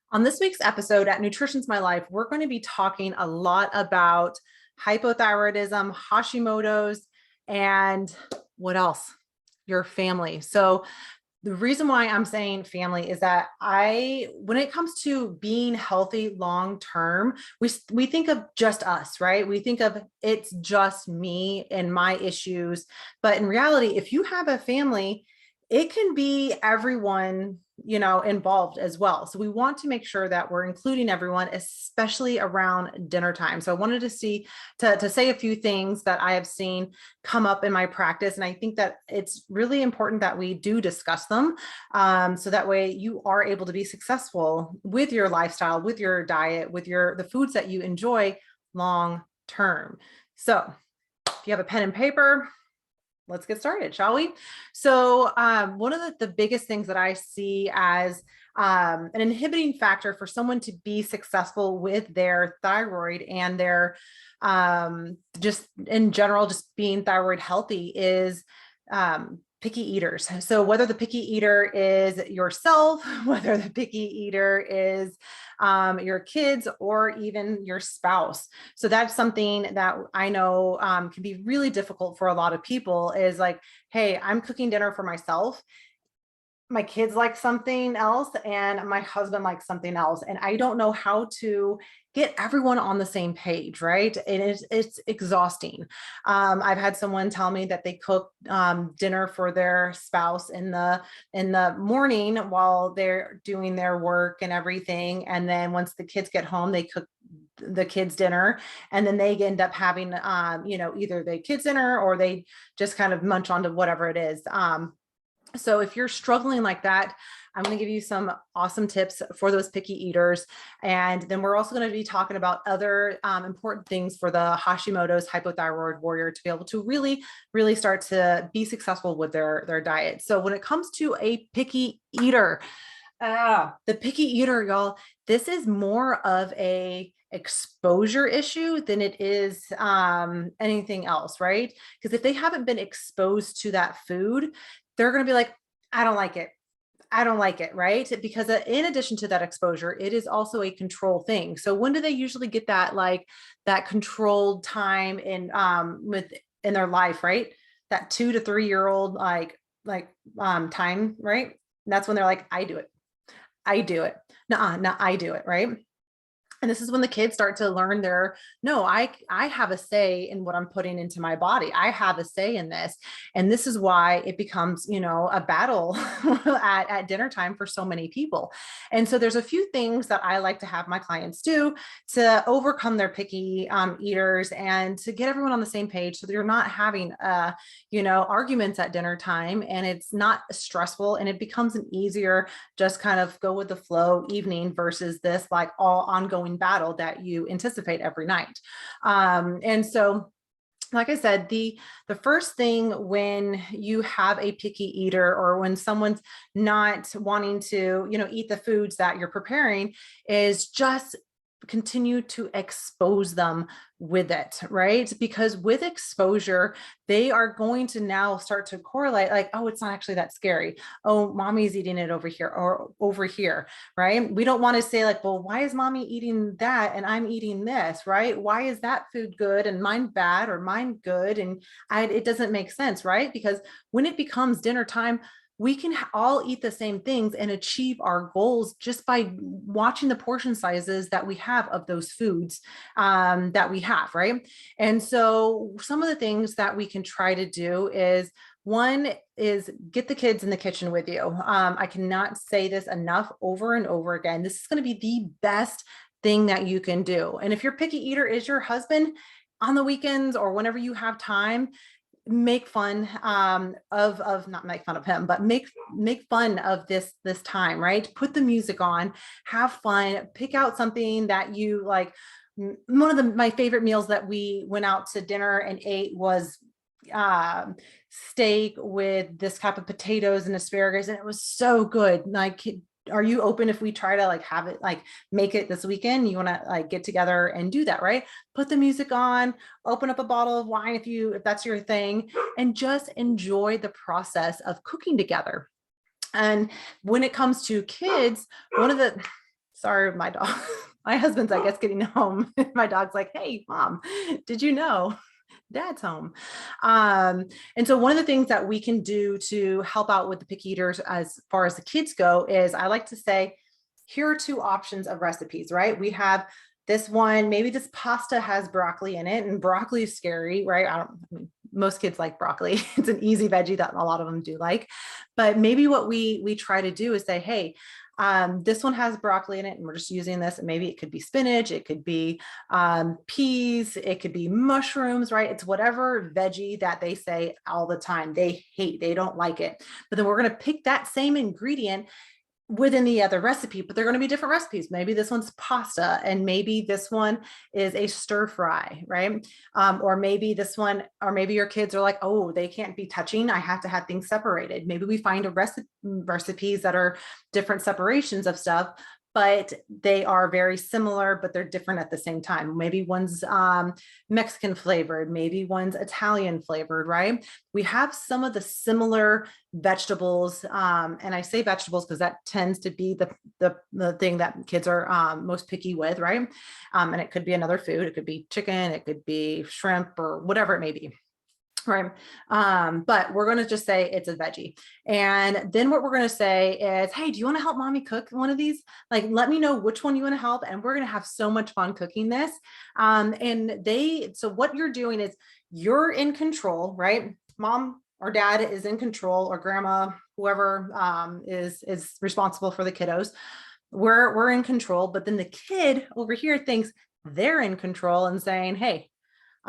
On this week's episode at Nutrition's My Life, we're going to be talking a lot about hypothyroidism, Hashimoto's, and what else? Your family. So the reason why I'm saying family is that when it comes to being healthy long term, we think of just us, right? We think of it's just me and my issues. But in reality, if you have a family, it can be everyone, involved as well. So we want to make sure that we're including everyone, especially around dinner time. So I wanted to say a few things that I have seen come up in my practice. And I think that it's really important that we do discuss them. So that way you are able to be successful with your lifestyle, with your diet, with the foods that you enjoy long term. So if you have a pen and paper, let's get started, shall we? So one of the biggest things that I see as an inhibiting factor for someone to be successful with their thyroid and their just in general, just being thyroid healthy is picky eaters. So whether the picky eater is yourself, whether the picky eater is your kids or even your spouse. So that's something that I know can be really difficult for a lot of people is like, hey, I'm cooking dinner for myself. My kids like something else and my husband likes something else. And I don't know how to get everyone on the same page, right? It's exhausting. I've had someone tell me that they cook dinner for their spouse in the morning while they're doing their work and everything. And then once the kids get home, they cook the kids dinner, and then they end up having either the kids dinner or they just kind of munch onto whatever it is. So if you're struggling like that, I'm going to give you some awesome tips for those picky eaters. And then we're also going to be talking about other important things for the Hashimoto's hypothyroid warrior to be able to really, really start to be successful with their diet. So when it comes to a picky eater, the picky eater, y'all, this is more of a exposure issue than it is anything else, right? Because if they haven't been exposed to that food, they're going to be like, I don't like it. I don't like it, right? Because in addition to that exposure, it is also a control thing. So when do they usually get that controlled time in their life, right? That 2 to 3 year old time, right? And that's when they're like, I do it. I do it. Nuh-uh, no, I do it, right? And this is when the kids start to learn no, I have a say in what I'm putting into my body. I have a say in this. And this is why it becomes, a battle at dinner time for so many people. And so there's a few things that I like to have my clients do to overcome their picky eaters and to get everyone on the same page so that you're not having, arguments at dinner time and it's not stressful and it becomes an easier, just kind of go with the flow evening versus this like all ongoing battle that you anticipate every night. And so like I said, the first thing when you have a picky eater or when someone's not wanting to, eat the foods that you're preparing is just continue to expose them with it, right? Because with exposure, they are going to now start to correlate like, oh, it's not actually that scary. Oh, mommy's eating it over here or over here, right? We don't want to say like, well, why is mommy eating that and I'm eating this, right? Why is that food good and mine bad or mine good? And it doesn't make sense, right? Because when it becomes dinner time, we can all eat the same things and achieve our goals just by watching the portion sizes that we have of those foods that we have, right? And so some of the things that we can try to do is one is get the kids in the kitchen with you. I cannot say this enough over and over again. This is going to be the best thing that you can do. And if your picky eater is your husband, on the weekends or whenever you have time, make fun of not make fun of him, but make fun of this time, right? Put the music on, have fun, pick out something that you like. One of my favorite meals that we went out to dinner and ate was steak with this type of potatoes and asparagus, and it was so good. Like, are you open if we try to like have it, like make it this weekend? You want to like get together and do that, right? Put the music on, open up a bottle of wine if that's your thing, and just enjoy the process of cooking together. And when it comes to kids, sorry, my dog, my husband's, I guess, getting home. My dog's like, hey, mom, did you know dad's home? And so one of the things that we can do to help out with the picky eaters as far as the kids go is I like to say, here are two options of recipes, right? We have this one, maybe this pasta has broccoli in it, and broccoli is scary, right? I mean, most kids like broccoli. It's an easy veggie that a lot of them do like. But maybe what we try to do is say, hey, this one has broccoli in it, and we're just using this. And maybe it could be spinach, it could be peas, it could be mushrooms, right? It's whatever veggie that they say all the time they hate, they don't like it. But then we're going to pick that same ingredient within the other recipe, but they're going to be different recipes. Maybe this one's pasta, and maybe this one is a stir fry, right? Or maybe this one, or maybe your kids are like, oh, they can't be touching, I have to have things separated. Maybe we find recipes that are different separations of stuff, but they are very similar, but they're different at the same time. Maybe one's Mexican flavored, maybe one's Italian flavored, right? We have some of the similar vegetables, and I say vegetables because that tends to be the thing that kids are most picky with, right? And it could be another food, it could be chicken, it could be shrimp, or whatever it may be. Right. But we're going to just say it's a veggie. And then what we're going to say is, hey, do you want to help mommy cook one of these? Like, let me know which one you want to help. And we're going to have so much fun cooking this. So what you're doing is you're in control, right? Mom or dad is in control, or grandma, whoever is responsible for the kiddos. We're in control, but then the kid over here thinks they're in control and saying, hey,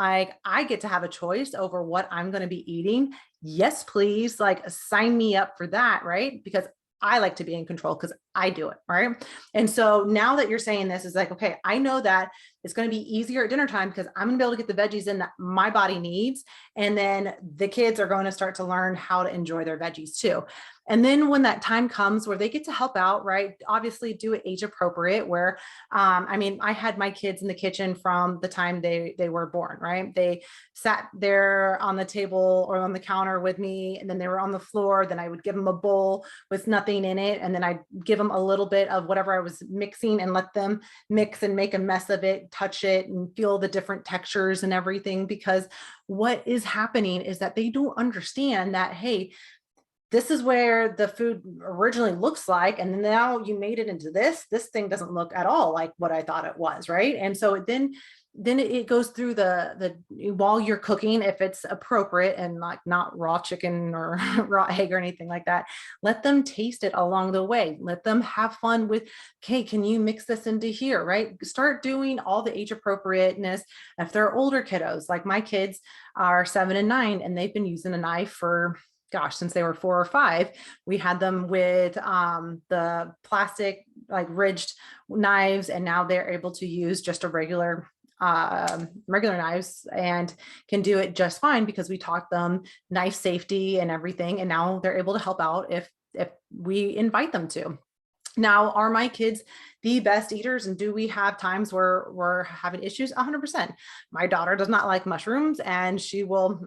I get to have a choice over what I'm going to be eating. Yes, please. Like, sign me up for that. Right. Because I like to be in control because I do it. Right. And so now that you're saying this, is like, okay, I know that it's going to be easier at dinner time because I'm going to be able to get the veggies in that my body needs. And then the kids are going to start to learn how to enjoy their veggies too. And then when that time comes where they get to help out, right? Obviously do it age appropriate, where, I mean, I had my kids in the kitchen from the time they were born, right? They sat there on the table or on the counter with me, and then they were on the floor. Then I would give them a bowl with nothing in it. And then I'd give them a little bit of whatever I was mixing and let them mix and make a mess of it, touch it and feel the different textures and everything. Because what is happening is that they don't understand that, hey, this is where the food originally looks like, and now you made it into this thing doesn't look at all like what I thought it was, right? And so then it goes through the while you're cooking, if it's appropriate and like not raw chicken or raw egg or anything like that, let them taste it along the way. Let them have fun with, okay, can you mix this into here, right? Start doing all the age appropriateness. If they're older kiddos, like my kids are 7 and 9, and they've been using a knife for, gosh, since they were 4 or 5. We had them with the plastic, like ridged knives, and now they're able to use just a regular knives and can do it just fine because we taught them knife safety and everything. And now they're able to help out if we invite them to. Now, are my kids the best eaters? And do we have times where we're having issues? 100%. My daughter does not like mushrooms, and she will,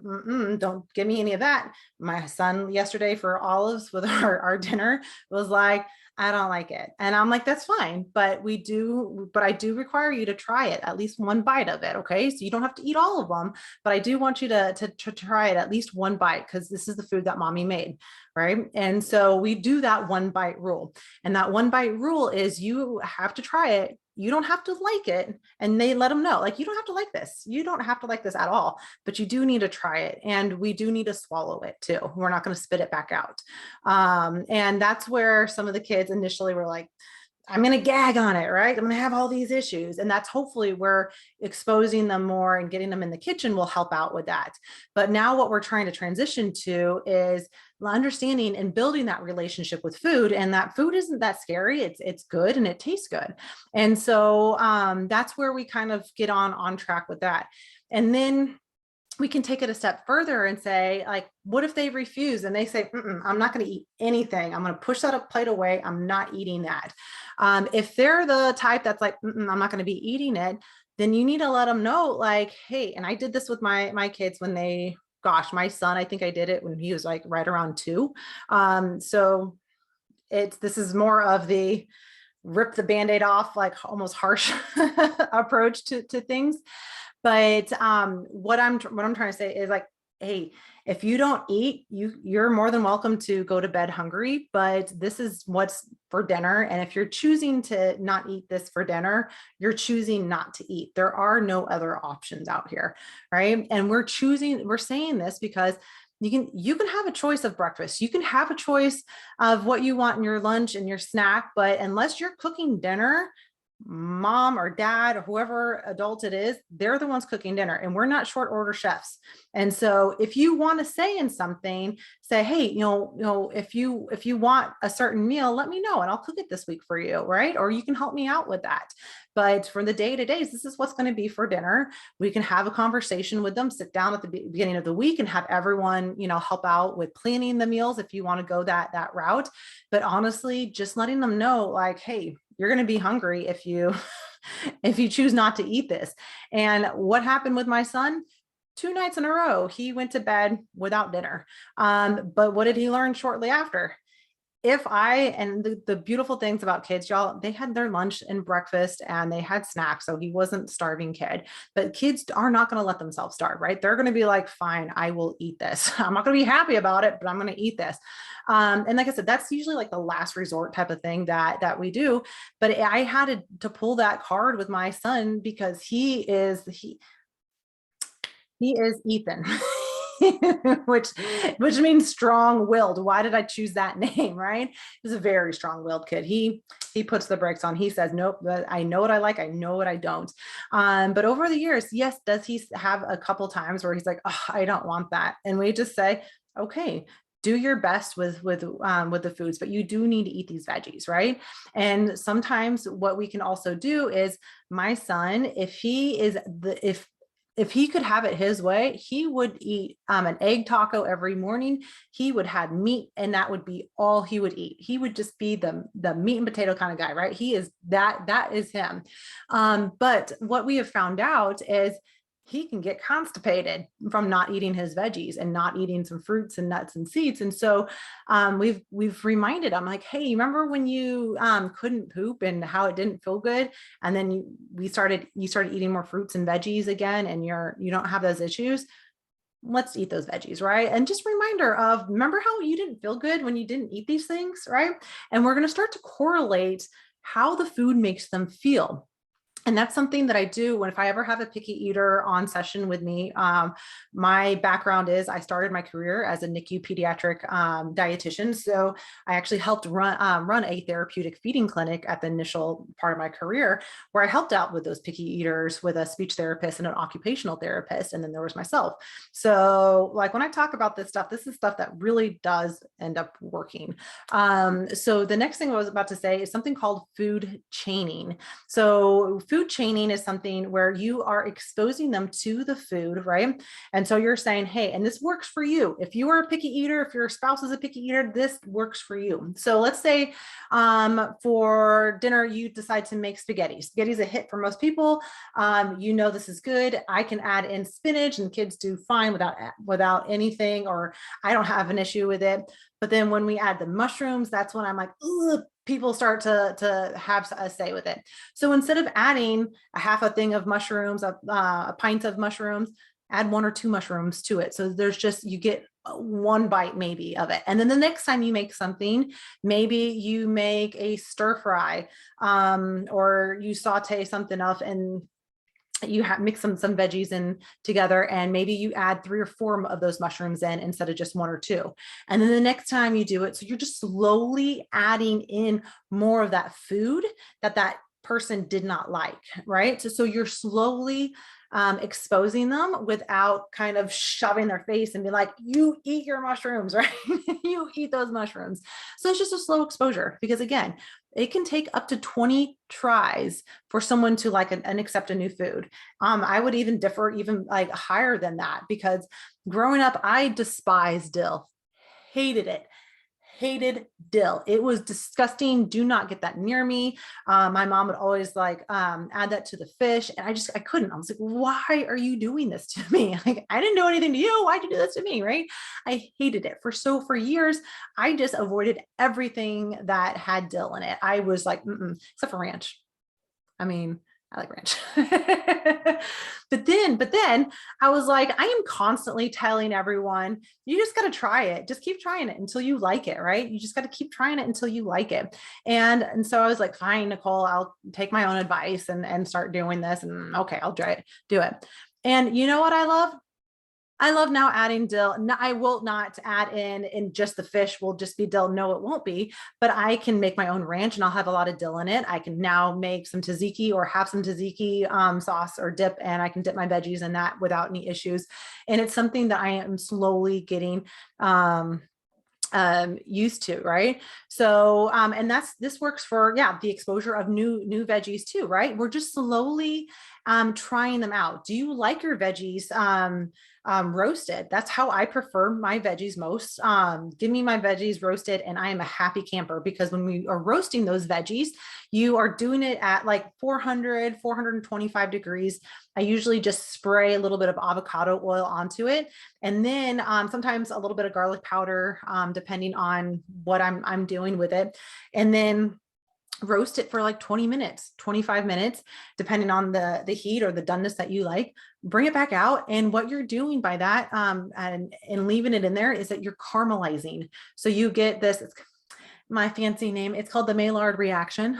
don't give me any of that. My son yesterday for olives with our dinner was like, I don't like it. And I'm like, that's fine. But I do require you to try it, at least one bite of it. Okay. So you don't have to eat all of them, but I do want you to try it at least one bite, because this is the food that mommy made. Right. And so we do that one bite rule. And that one bite rule is you have to try it. You don't have to like it. And they let them know, like, you don't have to like this. You don't have to like this at all, but you do need to try it. And we do need to swallow it too. We're not going to spit it back out. And that's where some of the kids initially were like, I'm going to gag on it, right? I'm going to have all these issues. And that's hopefully where exposing them more and getting them in the kitchen will help out with that. But now what we're trying to transition to is understanding and building that relationship with food. And that food isn't that scary. It's good and it tastes good. And so that's where we kind of get on track with that. And then we can take it a step further and say, like, what if they refuse and they say, I'm not going to eat anything. I'm going to push that plate away. I'm not eating that. If they're the type that's like, I'm not going to be eating it, then you need to let them know, like, hey, and I did this with my kids when they, gosh, my son, I think I did it when he was like right around 2. So this is more of the, rip the Band-Aid off, like almost harsh approach to things. But what I'm trying to say is like, hey, if you don't eat, you're more than welcome to go to bed hungry, but this is what's for dinner. And if you're choosing to not eat this for dinner, you're choosing not to eat. There are no other options out here, right? And we're saying this because you can have a choice of breakfast. You can have a choice of what you want in your lunch and your snack, but unless you're cooking dinner, mom or dad or whoever adult it is, they're the ones cooking dinner, and we're not short order chefs. And so if you want to say in something, say, hey, if you want a certain meal, let me know and I'll cook it this week for you, right? Or you can help me out with that. But for the day-to-days, this is what's going to be for dinner. We can have a conversation with them, sit down at the beginning of the week and have everyone, help out with planning the meals if you want to go that route. But honestly, just letting them know, like, hey, you're going to be hungry if you choose not to eat this. And what happened with my son? 2 nights in a row, he went to bed without dinner. But what did he learn shortly after? And the beautiful things about kids, y'all, they had their lunch and breakfast and they had snacks. So he wasn't a starving kid, but kids are not going to let themselves starve, right? They're going to be like, fine, I will eat this. I'm not going to be happy about it, but I'm going to eat this. And like I said, that's usually like the last resort type of thing that we do. But I had to pull that card with my son because he is Ethan. which means strong-willed. Why did I choose that name, right? He's a very strong-willed kid. He puts the brakes on. He says, nope, I know what I like, I know what I don't. But over the years, yes, does he have a couple times where he's like, oh, I don't want that? And we just say, okay, do your best with the foods, but you do need to eat these veggies, right? And sometimes what we can also do is, my son, if he could have it his way, he would eat an egg taco every morning. He would have meat, and that would be all he would eat. He would just be the meat and potato kind of guy, right? He is that is him. But what we have found out is he can get constipated from not eating his veggies and not eating some fruits and nuts and seeds. And so we've reminded him, like, hey, remember when you couldn't poop and how it didn't feel good? And then you started eating more fruits and veggies again, and you don't have those issues. Let's eat those veggies, right? And just reminder of, remember how you didn't feel good when you didn't eat these things, right? And we're going to start to correlate how the food makes them feel. And that's something that I do if I ever have a picky eater on session with me. My background is I started my career as a NICU pediatric dietitian. So I actually helped run a therapeutic feeding clinic at the initial part of my career, where I helped out with those picky eaters with a speech therapist and an occupational therapist. And then there was myself. So like when I talk about this is stuff that really does end up working. So the next thing I was about to say is something called food chaining. So food chaining is something where you are exposing them to the food, right? And so you're saying, hey, and this works for you. If you are a picky eater, if your spouse is a picky eater, this works for you. So let's say for dinner, you decide to make spaghetti. Spaghetti is a hit for most people. This is good. I can add in spinach and kids do fine without anything, or I don't have an issue with it. But then when we add the mushrooms, that's when I'm like, ugh, people start to have a say with it. So instead of adding a half a thing of mushrooms, a pint of mushrooms, add 1 or 2 mushrooms to it. So you get one bite maybe of it. And then the next time you make something, maybe you make a stir fry or you saute something up and you mix some veggies in together, and maybe you add 3 or 4 of those mushrooms in instead of just 1 or 2. And then the next time you do it, so you're just slowly adding in more of that food that person did not like, right? So you're slowly exposing them without kind of shoving their face and be like, you eat your mushrooms, right? You eat those mushrooms. So it's just a slow exposure, because again, it can take up to 20 tries for someone to like and accept a new food. I would even differ even like higher than that, because growing up, I despised dill, hated it. hated dill. It was disgusting. Do not get that near me. My mom would always like add that to the fish. And I couldn't. I was like, why are you doing this to me? Like, I didn't do anything to you. Why'd you do this to me? Right. I hated it for years. I just avoided everything that had dill in it. I was like, except for ranch. I mean, I like ranch. but then I was like, I am constantly telling everyone, you just got to try it. Just keep trying it until you like it, right? You just got to keep trying it until you like it. And so I was like, fine, Nicole, I'll take my own advice and start doing this. And okay, I'll try it, do it. And you know what I love? I love now adding dill. No, I will not add in just the fish will just be dill. No, it won't be, but I can make my own ranch and I'll have a lot of dill in it. I can now make some tzatziki or have some tzatziki sauce or dip, and I can dip my veggies in that without any issues. And it's something that I am slowly getting used to, right? So and this works for the exposure of new veggies too, right? We're just slowly trying them out. Do you like your veggies roasted? That's how I prefer my veggies most. Give me my veggies roasted and I am a happy camper, because when we are roasting those veggies, you are doing it at like 425 degrees. I usually just spray a little bit of avocado oil onto it, and then sometimes a little bit of garlic powder, depending on what I'm doing with it, and then roast it for like 20 minutes, 25 minutes, depending on the heat or the doneness that you like. Bring it back out. And what you're doing by that and leaving it in there is that you're caramelizing. So you get this, it's my fancy name, it's called the Maillard reaction.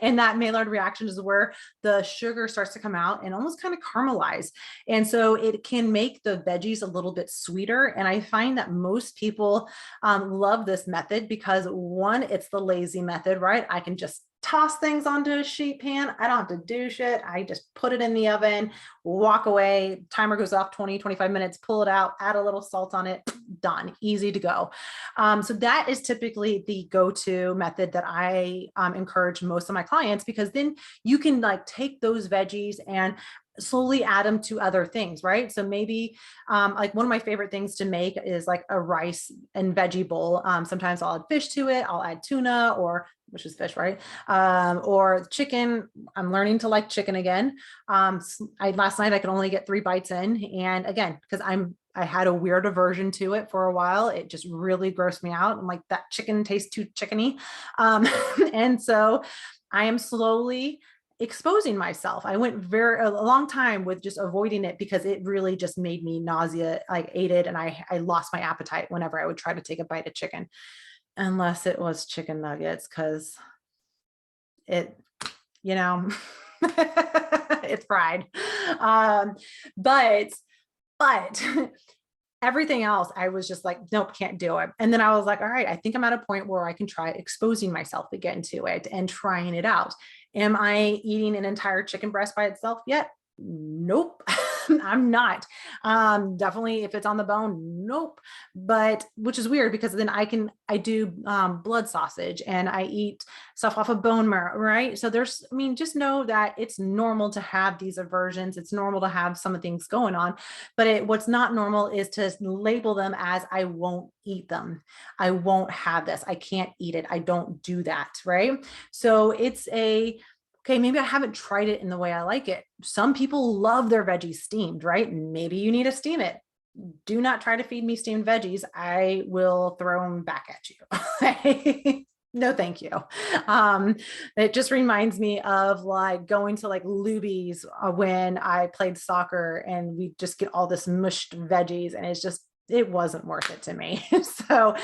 And that Maillard reaction is where the sugar starts to come out and almost kind of caramelize. And so it can make the veggies a little bit sweeter. And I find that most people love this method because, one, it's the lazy method, right? I can just toss things onto a sheet pan. I don't have to do shit. I just put it in the oven, walk away, timer goes off 20, 25 minutes, pull it out, add a little salt on it, done, easy to go. So that is typically the go-to method that I encourage most of my clients, because then you can like take those veggies and slowly add them to other things, right? So maybe like one of my favorite things to make is like a rice and veggie bowl. Sometimes I'll add fish to it. I'll add tuna, or which is fish, right? Or chicken. I'm learning to like chicken again. Last night I could only get 3 bites in. And again, because I had a weird aversion to it for a while. It just really grossed me out. I'm like, that chicken tastes too chickeny. And so I am slowly exposing myself. I went a long time with just avoiding it because it really just made me nausea. I ate it and I lost my appetite whenever I would try to take a bite of chicken, unless it was chicken nuggets, because it, it's fried. But everything else, I was just like, nope, can't do it. And then I was like, all right, I think I'm at a point where I can try exposing myself again to it and trying it out. Am I eating an entire chicken breast by itself yet? Nope. I'm not. Definitely if it's on the bone, nope. But which is weird, because then I do blood sausage and I eat stuff off of bone marrow, right? So just know that it's normal to have these aversions. It's normal to have some of things going on, but what's not normal is to label them as I won't eat them. I won't have this. I can't eat it. I don't do that, right? So okay, maybe I haven't tried it in the way I like it. Some people love their veggies steamed, right? Maybe you need to steam it. Do not try to feed me steamed veggies. I will throw them back at you. No, thank you. It just reminds me of like going to like Luby's when I played soccer and we just get all this mushed veggies, and it wasn't worth it to me. So,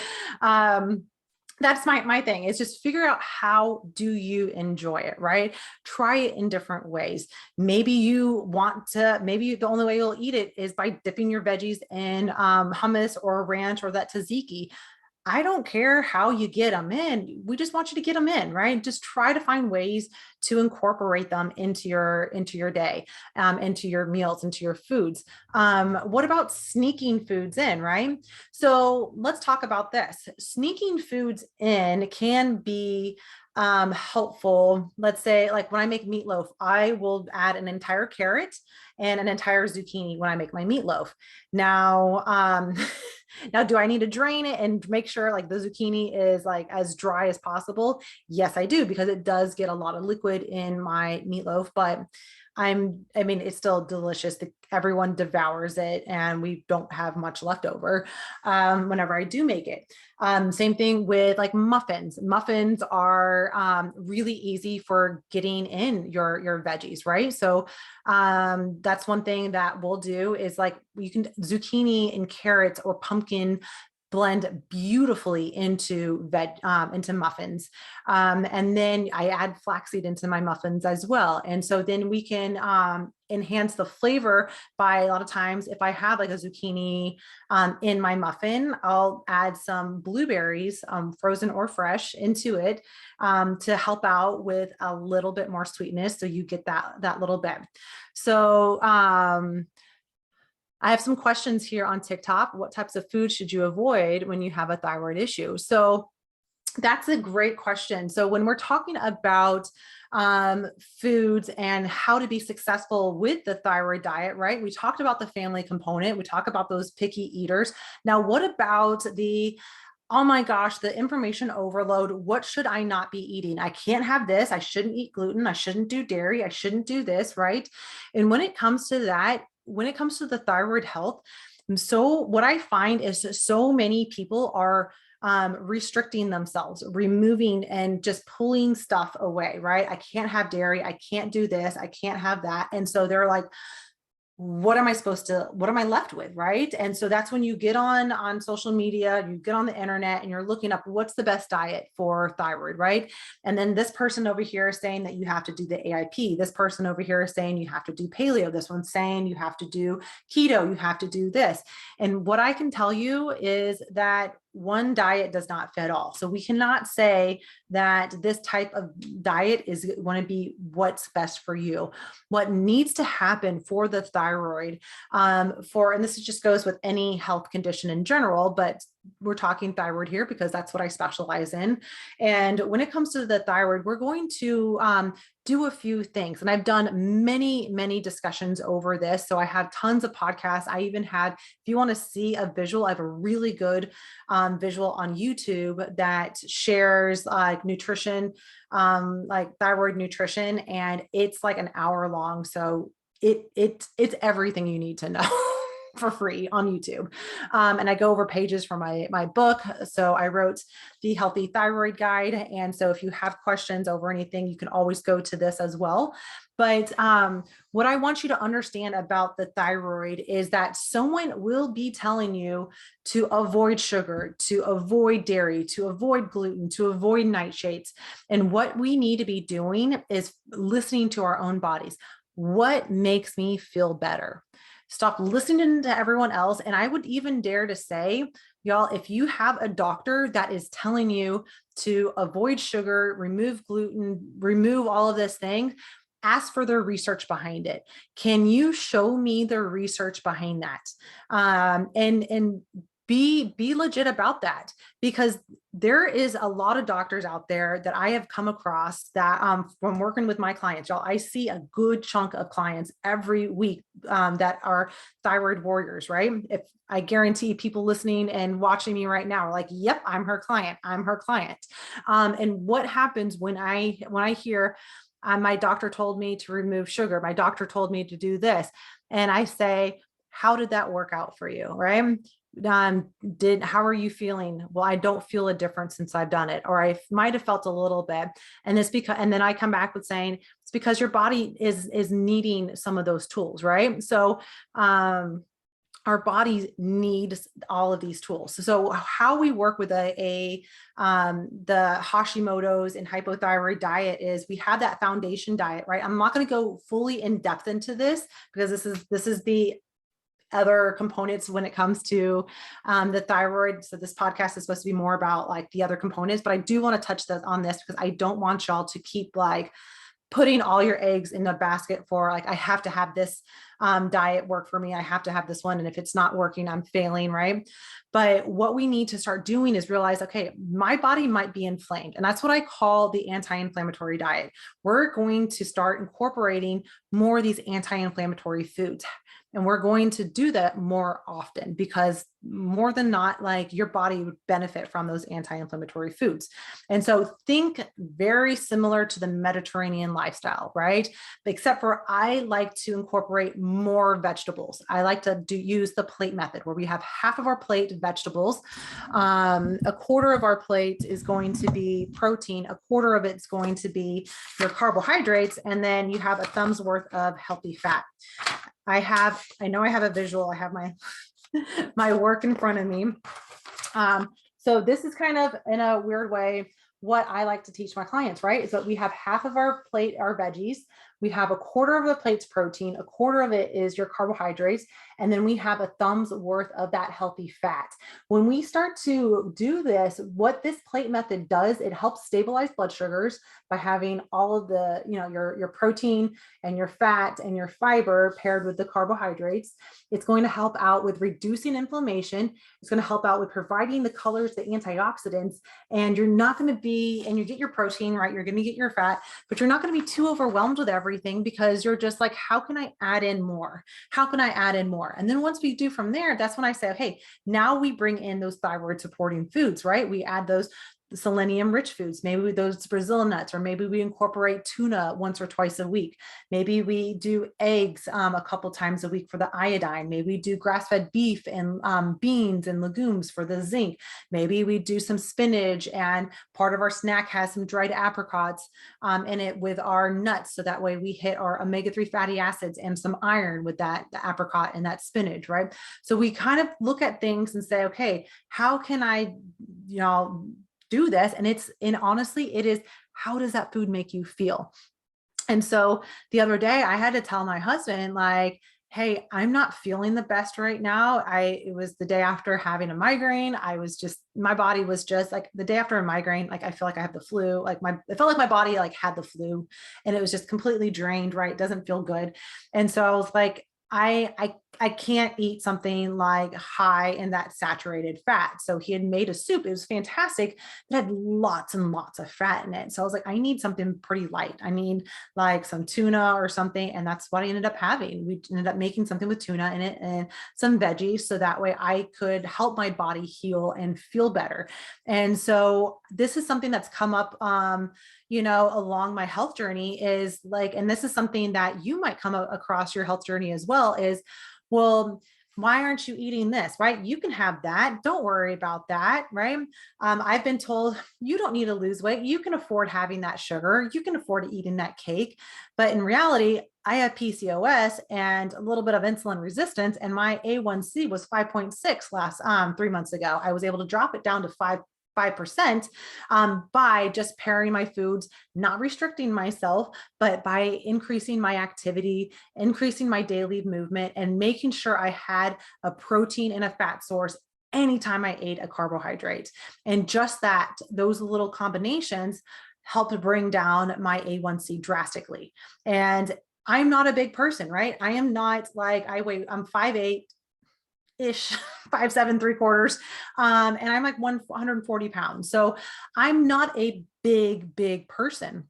that's my thing, is just figure out how do you enjoy it, right? Try it in different ways. Maybe the only way you'll eat it is by dipping your veggies in hummus or ranch or that tzatziki. I don't care how you get them in. We just want you to get them in, right? Just try to find ways to incorporate them into your day, into your meals, into your foods. What about sneaking foods in, right? So let's talk about this. Sneaking foods in can be helpful. Let's say like when I make meatloaf, I will add an entire carrot and an entire zucchini when I make my meatloaf. Now, Now, do I need to drain it and make sure like the zucchini is like as dry as possible? Yes, I do, because it does get a lot of liquid in my meatloaf, but I mean, it's still delicious. Everyone devours it and we don't have much left over whenever I do make it. Same thing with like muffins. Muffins are really easy for getting in your veggies, right? So that's one thing that we'll do is like you can zucchini and carrots or pumpkin blend beautifully into into muffins. And then I add flaxseed into my muffins as well. And so then we can enhance the flavor by a lot of times, if I have like a zucchini in my muffin, I'll add some blueberries, frozen or fresh, into it to help out with a little bit more sweetness. So you get that little bit. So I have some questions here on TikTok. What types of food should you avoid when you have a thyroid issue? So that's a great question. So when we're talking about foods and how to be successful with the thyroid diet, right? We talked about the family component. We talk about those picky eaters. Now, what about oh my gosh, the information overload. What should I not be eating? I can't have this. I shouldn't eat gluten. I shouldn't do dairy. I shouldn't do this, right? And when it comes to that, when it comes to the thyroid health, so what I find is that so many people are restricting themselves, removing and just pulling stuff away, right? I can't have dairy. I can't do this. I can't have that. And so they're like, what am I left with, right? And so that's when you get on social media, you get on the internet and you're looking up what's the best diet for thyroid, right? And then this person over here is saying that you have to do the AIP. This person over here is saying you have to do paleo. This one's saying you have to do keto, you have to do this. And what I can tell you is that one diet does not fit all. So we cannot say that this type of diet is going to be what's best for you. What needs to happen for the thyroid, and this just goes with any health condition in general, but we're talking thyroid here because that's what I specialize in. And when it comes to the thyroid, we're going to do a few things. And I've done many discussions over this. So I have tons of podcasts. I even had, if you want to see a visual, I have a really good visual on YouTube that shares like nutrition, like thyroid nutrition. And it's like an hour long. So it's everything you need to know. For free on YouTube. And I go over pages from my book. So I wrote the Healthy Thyroid Guide. And so if you have questions over anything, you can always go to this as well. But what I want you to understand about the thyroid is that someone will be telling you to avoid sugar, to avoid dairy, to avoid gluten, to avoid nightshades. And what we need to be doing is listening to our own bodies. What makes me feel better? Stop listening to everyone else. And I would even dare to say, y'all, if you have a doctor that is telling you to avoid sugar, remove gluten, remove all of this thing, ask for their research behind it. Can you show me the research behind that? And be legit about that, because there is a lot of doctors out there that I have come across that from working with my clients, y'all, I see a good chunk of clients every week that are thyroid warriors, right? If I guarantee people listening and watching me right now are like, yep, I'm her client. I'm her client. And what happens when I hear my doctor told me to remove sugar, my doctor told me to do this, and I say, how did that work out for you, right? How are you feeling? Well, I don't feel a difference since I've done it, or I might have felt a little bit. And then I come back with saying it's because your body is needing some of those tools, right? So, our bodies need all of these tools. So how we work with the Hashimoto's and hypothyroid diet is we have that foundation diet, right? I'm not going to go fully in depth into this because this is the other components when it comes to the thyroid. So this podcast is supposed to be more about like the other components, but I do want to touch on this because I don't want y'all to keep like putting all your eggs in the basket for like, I have to have this diet work for me. I have to have this one. And if it's not working, I'm failing, right? But what we need to start doing is realize, okay, my body might be inflamed. And that's what I call the anti-inflammatory diet. We're going to start incorporating more of these anti-inflammatory foods. And we're going to do that more often because more than not, like your body would benefit from those anti-inflammatory foods. And so think very similar to the Mediterranean lifestyle, right? Except for I like to incorporate more vegetables. I like to use the plate method where we have half of our plate vegetables. A quarter of our plate is going to be protein. A quarter of it's going to be your carbohydrates. And then you have a thumb's worth of healthy fat. I know I have a visual. I have my work in front of me. So this is kind of in a weird way what I like to teach my clients, right? Is that we have half of our plate are veggies. We have a quarter of the plate's protein, a quarter of it is your carbohydrates, and then we have a thumb's worth of that healthy fat. When we start to do this, what this plate method does, it helps stabilize blood sugars by having all of the, your protein and your fat and your fiber paired with the carbohydrates. It's going to help out with reducing inflammation. It's going to help out with providing the colors, the antioxidants, and you're not going to be, and you get your protein, right? You're going to get your fat, but you're not going to be too overwhelmed with everything because you're just like, how can I add in more? How can I add in more? And then once we do from there, that's when I say, okay, now we bring in those thyroid supporting foods, right? We add those selenium rich foods, maybe those Brazil nuts, or maybe we incorporate tuna once or twice a week. Maybe we do eggs a couple times a week for the iodine. Maybe we do grass-fed beef and beans and legumes for the zinc. Maybe we do some spinach, and part of our snack has some dried apricots in it with our nuts. So that way we hit our omega-3 fatty acids and some iron with the apricot and that spinach, right? So we kind of look at things and say, okay, how can I, do this? And honestly, it is, how does that food make you feel? And so the other day I had to tell my husband, like, hey, I'm not feeling the best right now. It was the day after having a migraine. My body was just like, the day after a migraine, like I feel like I have the flu. It felt like my body like had the flu, and it was just completely drained, right? It doesn't feel good. And so I was like, I can't eat something like high in that saturated fat. So he had made a soup. It was fantastic. It had lots and lots of fat in it. So I was like, I need something pretty light. I need like some tuna or something. And that's what I ended up having. We ended up making something with tuna in it and some veggies. So that way I could help my body heal and feel better. And so this is something that's come up, along my health journey is like, and this is something that you might come across your health journey as well is, well, why aren't you eating this, right? You can have that. Don't worry about that, right? I've been told you don't need to lose weight. You can afford having that sugar. You can afford eating that cake. But in reality, I have PCOS and a little bit of insulin resistance, and my A1C was 5.6 last 3 months ago. I was able to drop it down to 5% by just pairing my foods, not restricting myself, but by increasing my activity, increasing my daily movement, and making sure I had a protein and a fat source anytime I ate a carbohydrate. And just that, those little combinations helped bring down my A1C drastically. And I'm not a big person, right? I am not like, I'm 5'8" ish, 5'7" 3/4, and I'm like 140 pounds. So I'm not a big person,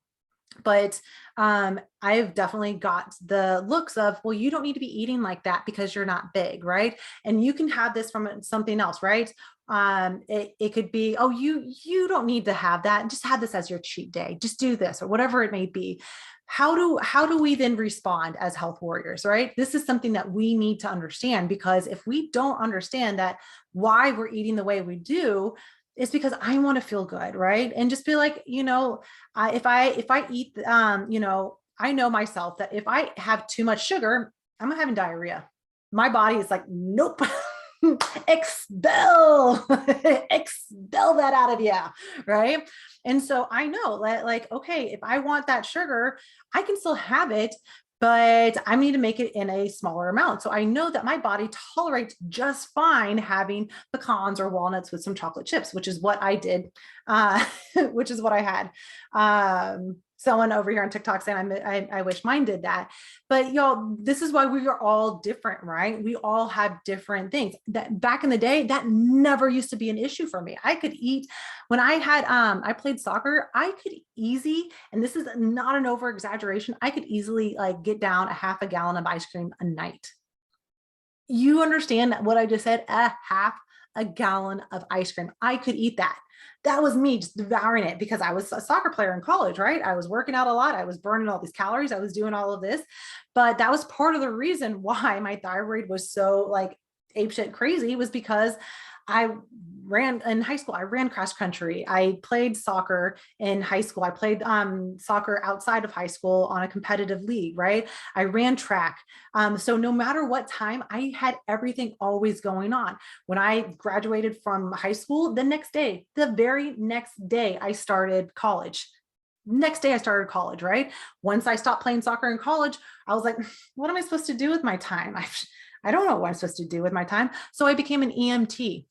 but I've definitely got the looks of, well, you don't need to be eating like that because you're not big, right? And you can have this from something else, right? It could be, oh, you don't need to have that, and just have this as your cheat day. Just do this or whatever it may be. How do we then respond as health warriors, right? This is something that we need to understand, because if we don't understand that why we're eating the way we do, it's because I want to feel good, right? And just be like, if I eat, I know myself that if I have too much sugar, I'm having diarrhea. My body is like, nope. expel expel that out of you, right? And so I know that, like, okay, if I want that sugar, I can still have it, but I need to make it in a smaller amount. So I know that my body tolerates just fine having pecans or walnuts with some chocolate chips, which is what I did, which is what I had. Someone over here on TikTok saying, I wish mine did that. But y'all, this is why we are all different, right? We all have different things. That back in the day, that never used to be an issue for me. I could eat when I played soccer, I could and this is not an over exaggeration, I could easily like get down a half a gallon of ice cream a night. You understand what I just said? A half a gallon of ice cream. I could eat that. That was me just devouring it because I was a soccer player in college, right? I was working out a lot. I was burning all these calories. I was doing all of this. But that was part of the reason why my thyroid was so like apeshit crazy, was because I ran in high school. I ran cross country. I played soccer in high school. I played soccer outside of high school on a competitive league, right? I ran track. So no matter what time, I had everything always going on. When I graduated from high school, the very next day, I started college. Next day I started college, right? Once I stopped playing soccer in college, I was like, what am I supposed to do with my time? I don't know what I'm supposed to do with my time. So I became an EMT.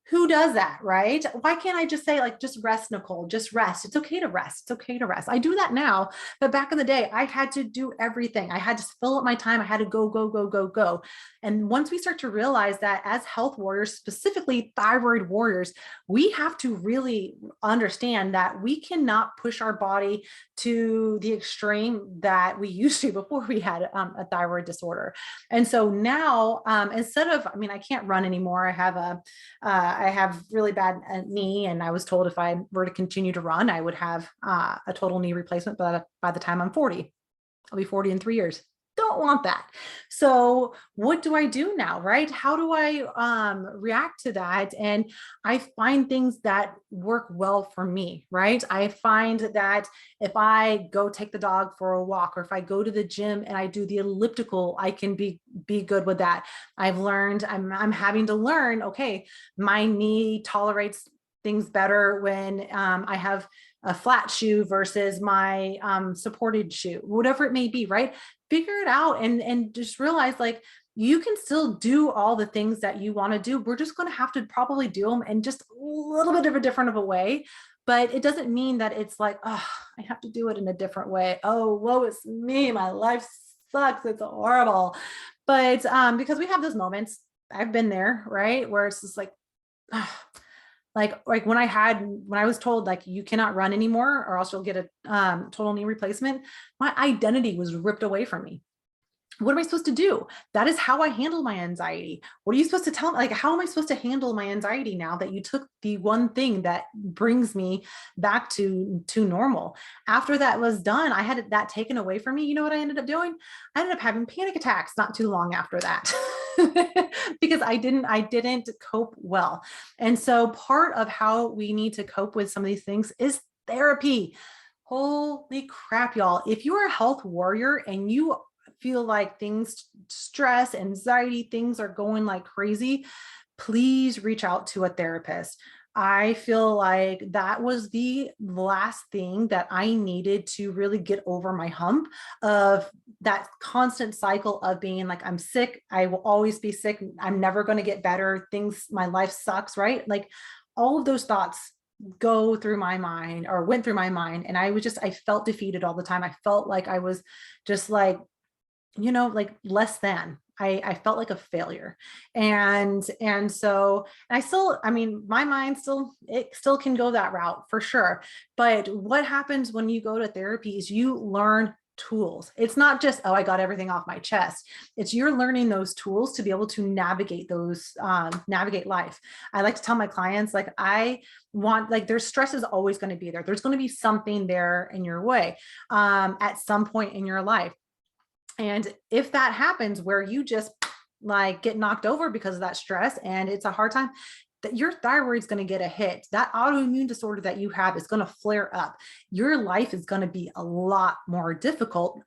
Who does that, right? Why can't I just say, like, just rest, Nicole, just rest? It's okay to rest. It's okay to rest. I do that now, but back in the day, I had to do everything. I had to fill up my time. I had to go, go, go, go, go. And once we start to realize that as health warriors, specifically thyroid warriors, we have to really understand that we cannot push our body to the extreme that we used to before we had a thyroid disorder. And so now, instead of, I mean, I can't run anymore. I have really bad knee, and I was told if I were to continue to run, I would have a total knee replacement by the time I'm 40. I'll be 40 in 3 years. Don't want that. So what do I do now, right? How do I react to that? And I find things that work well for me, right? I find that if I go take the dog for a walk, or if I go to the gym and I do the elliptical, I can be good with that. I've learned, I'm having to learn, okay, my knee tolerates things better when I have a flat shoe versus my supported shoe, whatever it may be, right? Figure it out and just realize, like, you can still do all the things that you want to do. We're just going to have to probably do them in just a little bit of a different of a way. But it doesn't mean that it's like, oh, I have to do it in a different way. Oh, woe is me. My life sucks. It's horrible. But because we have those moments, I've been there, right? Where it's just like, oh, like when I was told, like, you cannot run anymore or else you'll get a total knee replacement, my identity was ripped away from me. What am I supposed to do? That is how I handle my anxiety. What are you supposed to tell me? Like, how am I supposed to handle my anxiety now that you took the one thing that brings me back to normal? After that was done, I had that taken away from me. You know what I ended up doing? I ended up having panic attacks not too long after that. Because I didn't cope well. And so part of how we need to cope with some of these things is therapy. Holy crap, y'all. If you're a health warrior and you feel like things, stress, anxiety, things are going like crazy, please reach out to a therapist. I feel like that was the last thing that I needed to really get over my hump of that constant cycle of being like, I'm sick. I will always be sick. I'm never going to get better. My life sucks, right? Like, all of those thoughts go through my mind, or went through my mind. And I felt defeated all the time. I felt like I was just like, like less than. I felt like a failure. And so I still, I mean, my mind it still can go that route for sure. But what happens when you go to therapy is you learn tools. It's not just, oh, I got everything off my chest. It's you're learning those tools to be able to navigate navigate life. I like to tell my clients, like, there's stress is always going to be there. There's going to be something there in your way at some point in your life. And if that happens where you just like get knocked over because of that stress and it's a hard time, that your thyroid's going to get a hit. That autoimmune disorder that you have is going to flare up. Your life is going to be a lot more difficult.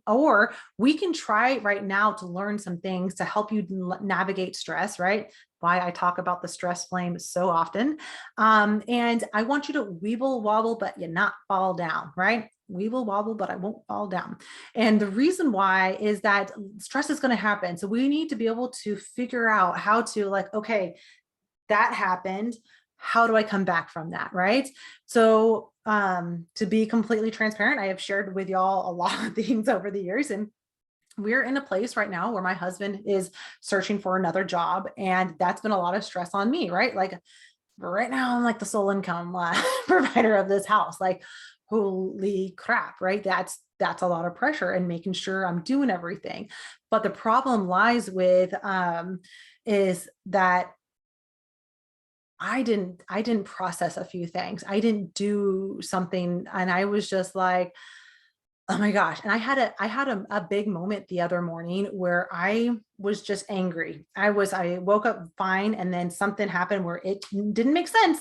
Or we can try right now to learn some things to help you navigate stress, right? Why I talk about the stress flame so often. And I want you to weeble wobble, but you not fall down, right? We will wobble, but I won't fall down. And the reason why is that stress is going to happen. So we need to be able to figure out how to, like, okay, that happened. How do I come back from that? Right. So to be completely transparent, I have shared with y'all a lot of things over the years, and we're in a place right now where my husband is searching for another job. And that's been a lot of stress on me, right? Like, right now I'm like the sole income provider of this house. Like, holy crap, right? That's a lot of pressure, and making sure I'm doing everything. But the problem lies with is that I didn't process a few things. I didn't do something, and I was just like, oh my gosh. And I had a big moment the other morning where I was just angry. I woke up fine, and then something happened where it didn't make sense,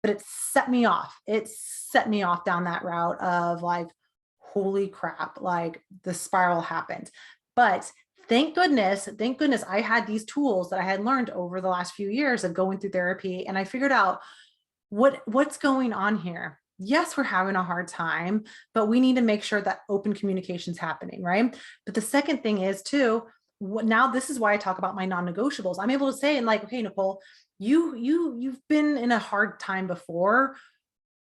but it set me off. It set me off down that route of like, holy crap, like the spiral happened. But thank goodness I had these tools that I had learned over the last few years of going through therapy. And I figured out what's going on here. Yes, we're having a hard time, but we need to make sure that open communication is happening, right? But the second thing is too, now this is why I talk about my non-negotiables. I'm able to say, and like, okay, Nicole, you've been in a hard time before.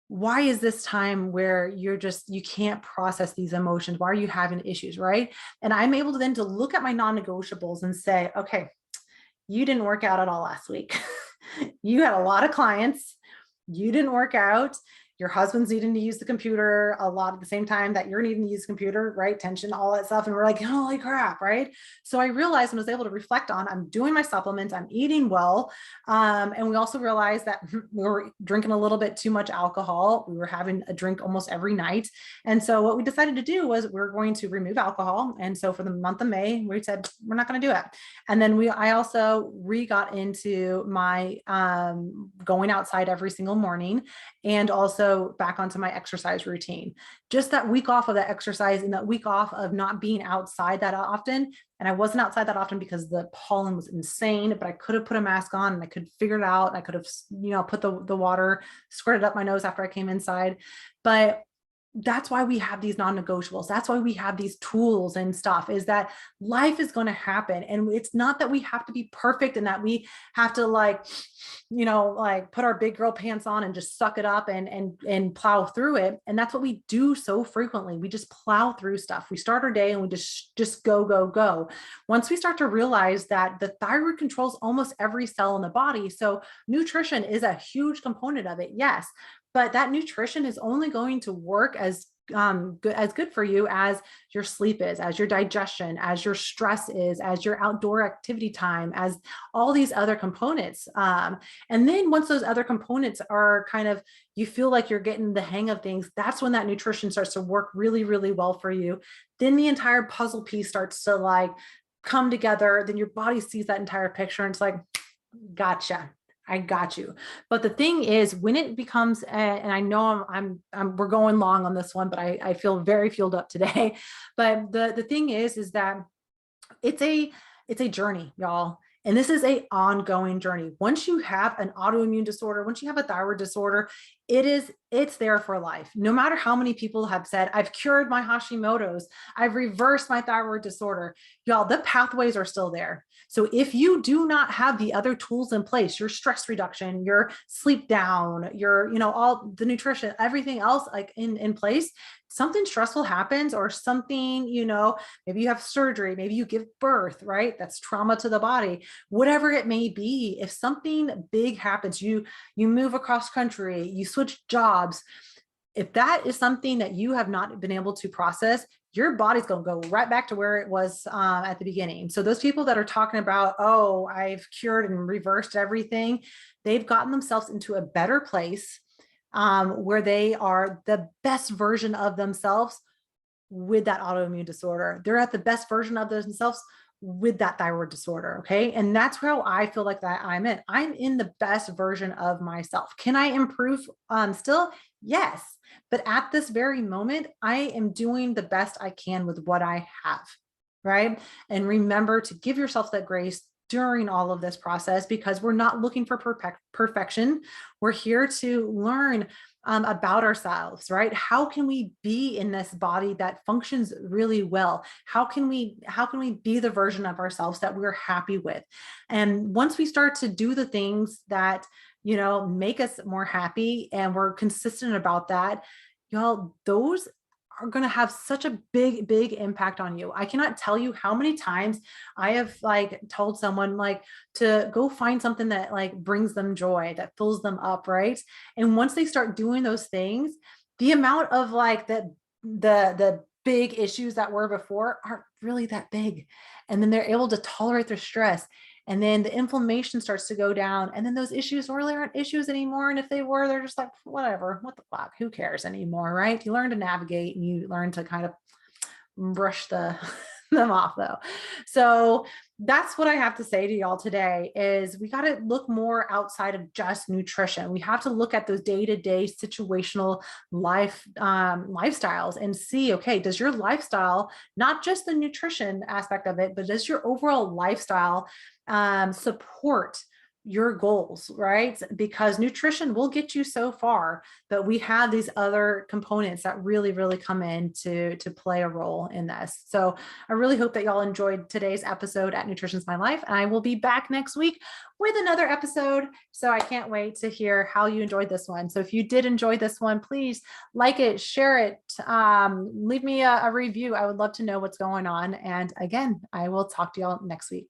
Why is this time where you can't process these emotions? Why are you having issues, right? And I'm able to then to look at my non-negotiables and say, okay, you didn't work out at all last week. You had a lot of clients. You didn't work out. Your husband's needing to use the computer a lot at the same time that you're needing to use the computer, right? Tension, all that stuff. And we're like, holy crap, right? So I realized and was able to reflect on, I'm doing my supplements, I'm eating well. And we also realized that we were drinking a little bit too much alcohol. We were having a drink almost every night. And so what we decided to do was we're going to remove alcohol. And so for the month of May, we said, we're not going to do it. And then I also got into my going outside every single morning, and also back onto my exercise routine. Just that week off of that exercise and that week off of not being outside that often. And I wasn't outside that often because the pollen was insane, but I could have put a mask on and I could figure it out. I could have, put the water, squirted up my nose after I came inside. But that's why we have these non-negotiables. That's why we have these tools and stuff, is that life is going to happen. And it's not that we have to be perfect and that we have to like put our big girl pants on and just suck it up and plow through it. And that's what we do so frequently. We just plow through stuff. We start our day and we just go, go, go. Once we start to realize that the thyroid controls almost every cell in the body. So nutrition is a huge component of it. Yes. But that nutrition is only going to work as good for you as your sleep is, as your digestion, as your stress is, as your outdoor activity time, as all these other components. And then once those other components are you feel like you're getting the hang of things, that's when that nutrition starts to work really, really well for you. Then the entire puzzle piece starts to like come together. Then your body sees that entire picture and it's like, gotcha. I got you. But the thing is, when it becomes, and I know we're going long on this one, but I feel very fueled up today. But the thing is that it's a journey, y'all. And this is a ongoing journey. Once you have an autoimmune disorder, once you have a thyroid disorder, it's there for life. No matter how many people have said, I've cured my Hashimoto's, I've reversed my thyroid disorder, y'all, the pathways are still there. So if you do not have the other tools in place, your stress reduction, your sleep down, your, all the nutrition, everything else like in place, something stressful happens or something, maybe you have surgery, maybe you give birth, right? That's trauma to the body, whatever it may be. If something big happens, you move across country, you switch jobs. If that is something that you have not been able to process, your body's going to go right back to where it was at the beginning. So those people that are talking about, oh, I've cured and reversed everything, they've gotten themselves into a better place where they are the best version of themselves with that autoimmune disorder. They're at the best version of themselves with that thyroid disorder. Okay. And that's how I feel like that I'm in the best version of myself. Can I improve still? Yes. But at this very moment, I am doing the best I can with what I have. Right. And remember to give yourself that grace during all of this process, because we're not looking for perfection. We're here to learn about ourselves, right? How can we be in this body that functions really well? How can we be the version of ourselves that we're happy with? And once we start to do the things that, make us more happy, and we're consistent about that, y'all, those are going to have such a big, big impact on you. I cannot tell you how many times I have told someone to go find something that brings them joy, that fills them up. Right. And once they start doing those things, the amount of like the big issues that were before aren't really that big. And then they're able to tolerate their stress. And then the inflammation starts to go down. And then those issues really aren't issues anymore. And if they were, they're just like, whatever, what the fuck, who cares anymore, right? You learn to navigate and you learn to kind of brush them off though. So that's what I have to say to y'all today is we got to look more outside of just nutrition. We have to look at those day-to-day situational lifestyles and see, okay, does your lifestyle, not just the nutrition aspect of it, but does your overall lifestyle support your goals, right? Because nutrition will get you so far, but we have these other components that really, really come in to play a role in this. So I really hope that y'all enjoyed today's episode at Nutrition's My Life. And I will be back next week with another episode. So I can't wait to hear how you enjoyed this one. So if you did enjoy this one, please like it, share it, leave me a review. I would love to know what's going on. And again, I will talk to y'all next week.